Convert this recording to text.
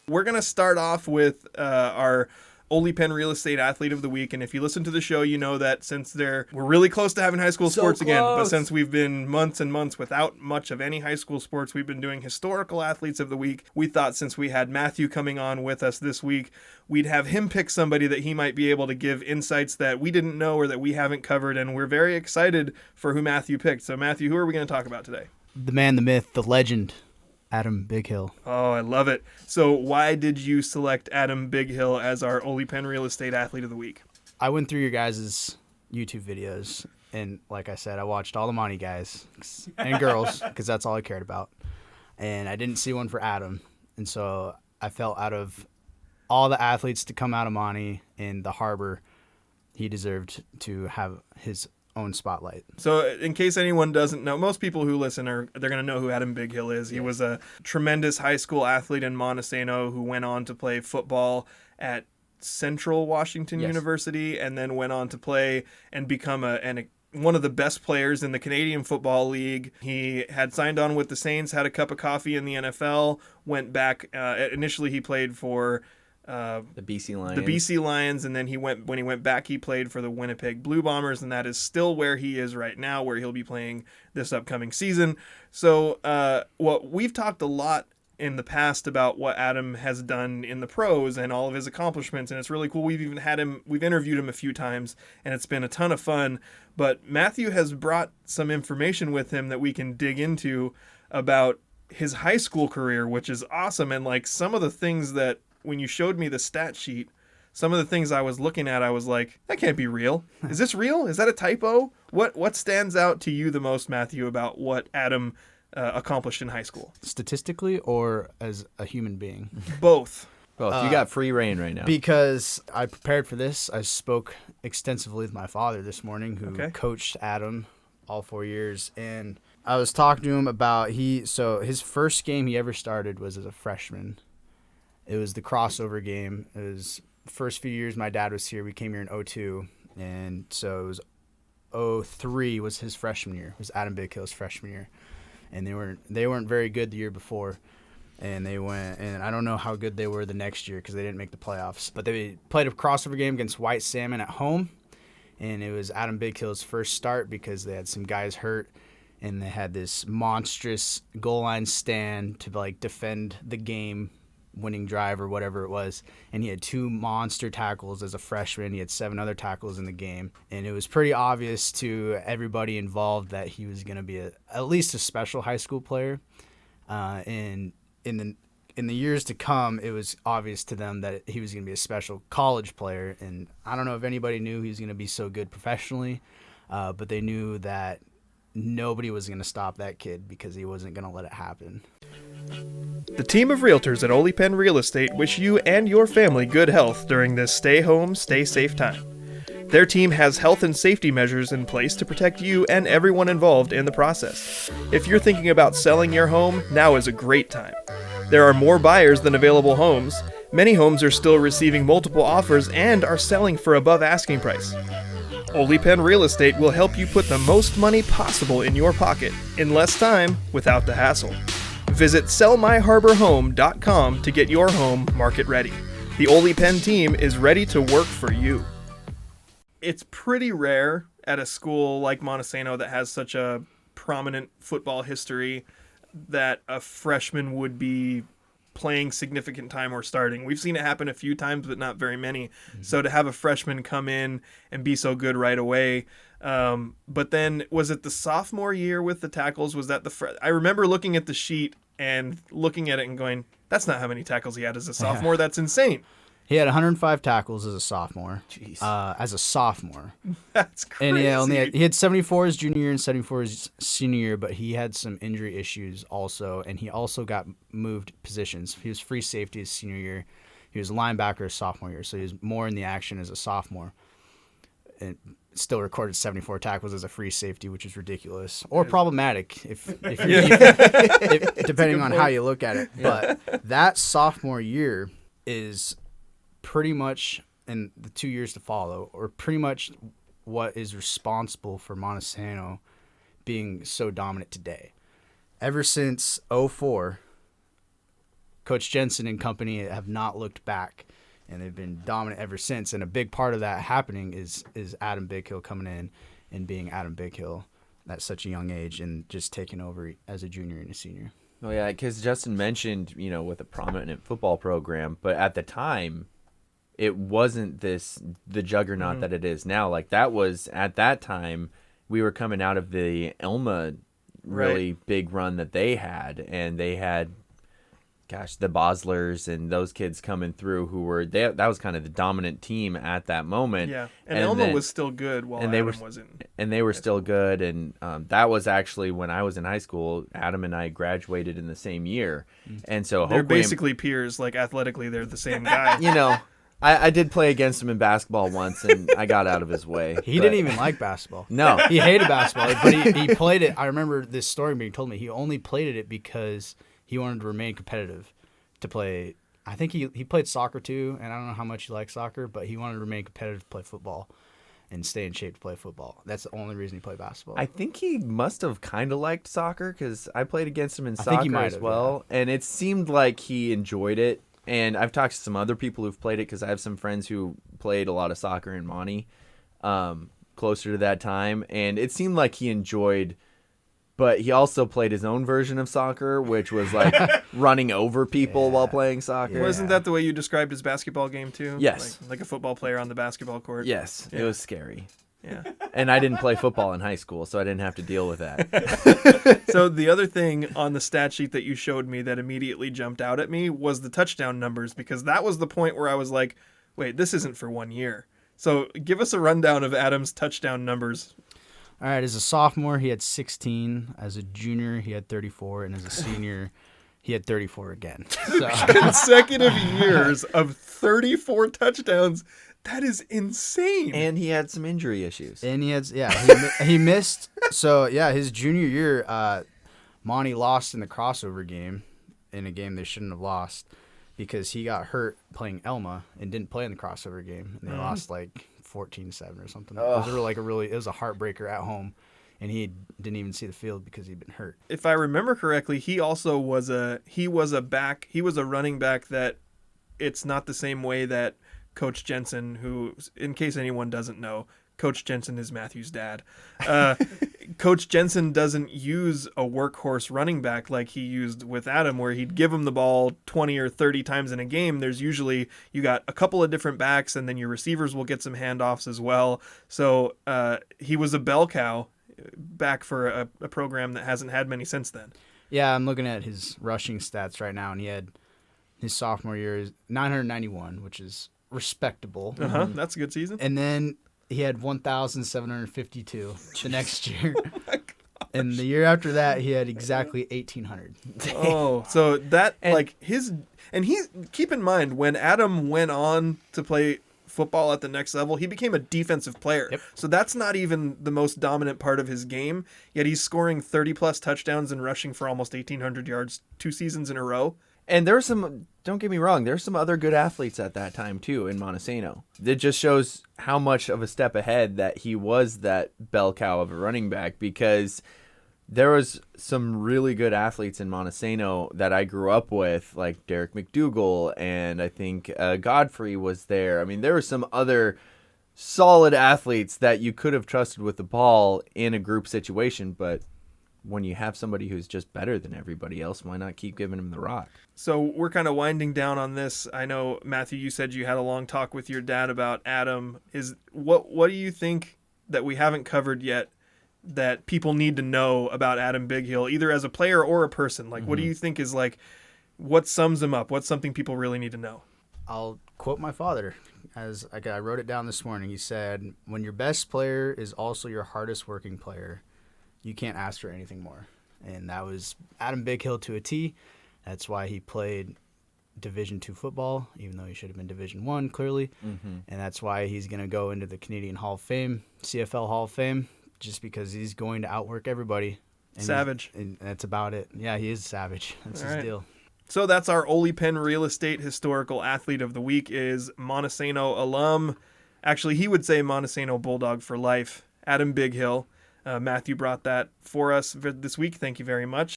We're going to start off with our Ole Penn Real Estate Athlete of the Week. And if you listen to the show, you know that since we're really close to having high school sports again, but since we've been months and months without much of any high school sports, we've been doing historical athletes of the week. We thought since we had Matthew coming on with us this week, we'd have him pick somebody that he might be able to give insights that we didn't know or that we haven't covered. And we're very excited for who Matthew picked. So Matthew, who are we going to talk about today? The man, the myth, the legend, Adam Bighill. Oh, I love it. So why did you select Adam Bighill as our Ole Penn Real Estate Athlete of the Week? I went through your guys' YouTube videos, and like I said, I watched all the Monty guys and girls because that's all I cared about. And I didn't see one for Adam. And so I felt out of all the athletes to come out of Monty in the Harbor, he deserved to have his own spotlight. So in case anyone doesn't know, most people who listen they're going to know who Adam Bighill is. He was a tremendous high school athlete in Montesano who went on to play football at Central Washington University and then went on to play and become one of the best players in the Canadian Football League. He had signed on with the Saints, had a cup of coffee in the NFL, went back. Initially he played for the BC Lions, and then when he went back, he played for the Winnipeg Blue Bombers, and that is still where he is right now, where he'll be playing this upcoming season. So, we've talked a lot in the past about what Adam has done in the pros and all of his accomplishments, and it's really cool. We've interviewed him a few times, and it's been a ton of fun. But Matthew has brought some information with him that we can dig into about his high school career, which is awesome, and like some of the things that when you showed me the stat sheet, some of the things I was looking at, I was like, that can't be real. Is this real? Is that a typo? What stands out to you the most, Matthew, about what Adam accomplished in high school? Statistically or as a human being? Both. You got free reign right now. Because I prepared for this. I spoke extensively with my father this morning, who coached Adam all 4 years. And I was talking to him about his first game he ever started was as a freshman. It was the crossover game. It was the first few years my dad was here. We came here in 2002, and so it was 2003 was his freshman year. It was Adam Bighill's freshman year, and they weren't very good the year before, and they went, and I don't know how good they were the next year because they didn't make the playoffs. But they played a crossover game against White Salmon at home, and it was Adam Bighill's first start because they had some guys hurt, and they had this monstrous goal line stand to like defend the game winning drive or whatever it was, and he had 2 monster tackles as a freshman. He had 7 other tackles in the game, and it was pretty obvious to everybody involved that he was going to be at least a special high school player. And in the years to come, it was obvious to them that he was going to be a special college player. And I don't know if anybody knew he was going to be so good professionally, but they knew that nobody was going to stop that kid because he wasn't going to let it happen. The team of realtors at Ole Penn Real Estate wish you and your family good health during this stay home, stay safe time. Their team has health and safety measures in place to protect you and everyone involved in the process. If you're thinking about selling your home, now is a great time. There are more buyers than available homes. Many homes are still receiving multiple offers and are selling for above asking price. Ole Penn Real Estate will help you put the most money possible in your pocket in less time without the hassle. Visit sellmyharborhome.com to get your home market ready. The Ole Penn team is ready to work for you. It's pretty rare at a school like Montesano that has such a prominent football history that a freshman would be playing significant time or starting. We've seen it happen a few times, but not very many. Mm-hmm. So to have a freshman come in and be so good right away. But then was it the sophomore year with the tackles? Was that I remember looking at the sheet and looking at it and going, that's not how many tackles he had as a sophomore. That's insane. He had 105 tackles as a sophomore. Jeez. As a sophomore. That's crazy. And he had 74 his junior year and 74 his senior year, but he had some injury issues also, and he also got moved positions. He was free safety his senior year. He was linebacker his sophomore year, so he was more in the action as a sophomore. And still recorded 74 tackles as a free safety, which is ridiculous or problematic if depending on how you look at it. But that sophomore year is pretty much, in the 2 years to follow, or pretty much what is responsible for Montesano being so dominant today. Ever since 2004, Coach Jensen and company have not looked back, and they've been dominant ever since. And a big part of that happening is Adam Bighill coming in and being Adam Bighill at such a young age and just taking over as a junior and a senior. Oh, yeah, because Justin mentioned, with a prominent football program, but at the time, it wasn't the juggernaut that it is now. Like, that was, at that time, we were coming out of the Elma really big run that they had, and they had, the Boslers and those kids coming through who were, that was kind of the dominant team at that moment. Yeah, and Elma was still good while Adam wasn't. And they were still good, and that was actually when I was in high school. Adam and I graduated in the same year, and so they're basically peers. Like, athletically, they're the same guy. I did play against him in basketball once, and I got out of his way. He didn't even like basketball. No. He hated basketball, but he played it. I remember this story being told me. He only played it because he wanted to remain competitive to play. I think he played soccer too, and I don't know how much he liked soccer, but he wanted to remain competitive to play football and stay in shape to play football. That's the only reason he played basketball. I think he must have kind of liked soccer because I played against him in soccer as well, and it seemed like he enjoyed it. And I've talked to some other people who've played it because I have some friends who played a lot of soccer in Monty closer to that time. And it seemed like he enjoyed, but he also played his own version of soccer, which was like running over people while playing soccer. Yeah. Wasn't that the way you described his basketball game too? Yes. Like a football player on the basketball court? Yes. Yeah. It was scary. Yeah. And I didn't play football in high school, so I didn't have to deal with that. So the other thing on the stat sheet that you showed me that immediately jumped out at me was the touchdown numbers, because that was the point where I was like, wait, this isn't for 1 year. So give us a rundown of Adam's touchdown numbers. All right, as a sophomore, he had 16. As a junior, he had 34. And as a senior, he had 34 again. So. Consecutive years of 34 touchdowns. That is insane. And he had some injury issues. And he missed. So, his junior year, Monty lost in the crossover game, in a game they shouldn't have lost, because he got hurt playing Elma and didn't play in the crossover game. And they lost like 14-7 or something. It was a heartbreaker at home. And he didn't even see the field because he'd been hurt. If I remember correctly, he also was a running back that it's not the same way that Coach Jensen, who, in case anyone doesn't know, Coach Jensen is Matthew's dad. Coach Jensen doesn't use a workhorse running back like he used with Adam, where he'd give him the ball 20 or 30 times in a game. There's usually, you got a couple of different backs, and then your receivers will get some handoffs as well. So he was a bell cow back for a program that hasn't had many since then. Yeah, I'm looking at his rushing stats right now, and he had his sophomore year is 991, which is respectable. That's a good season. And then he had 1,752 the next year. Oh my gosh. And the year after that, he had exactly 1,800. Oh, so that keep in mind, when Adam went on to play football at the next level, he became a defensive player. Yep. So that's not even the most dominant part of his game, yet he's scoring 30 plus touchdowns and rushing for almost 1,800 yards 2 seasons in a row. And there were some, don't get me wrong, there's some other good athletes at that time too in Montesano. It just shows how much of a step ahead that he was that bell cow of a running back, because there was some really good athletes in Montesano that I grew up with, like Derek McDougal, and I think Godfrey was there. I mean, there were some other solid athletes that you could have trusted with the ball in a group situation, but when you have somebody who's just better than everybody else, why not keep giving him the rock? So we're kind of winding down on this. I know, Matthew, you said you had a long talk with your dad about Adam. What do you think that we haven't covered yet that people need to know about Adam Bighill, either as a player or a person? Like, what do you think is like, what sums him up? What's something people really need to know? I'll quote my father, as I wrote it down this morning. He said, when your best player is also your hardest working player, you can't ask for anything more. And that was Adam Bighill to a T. That's why he played Division II football, even though he should have been Division I, clearly. And that's why he's going to go into the Canadian Hall of Fame, CFL Hall of Fame, just because he's going to outwork everybody. And savage. And that's about it. Yeah, he is savage. That's his deal. So that's our Ole Pen Real Estate Historical Athlete of the Week is Montesano alum. Actually, he would say Montesano Bulldog for life, Adam Bighill. Matthew brought that for us this week. Thank you very much.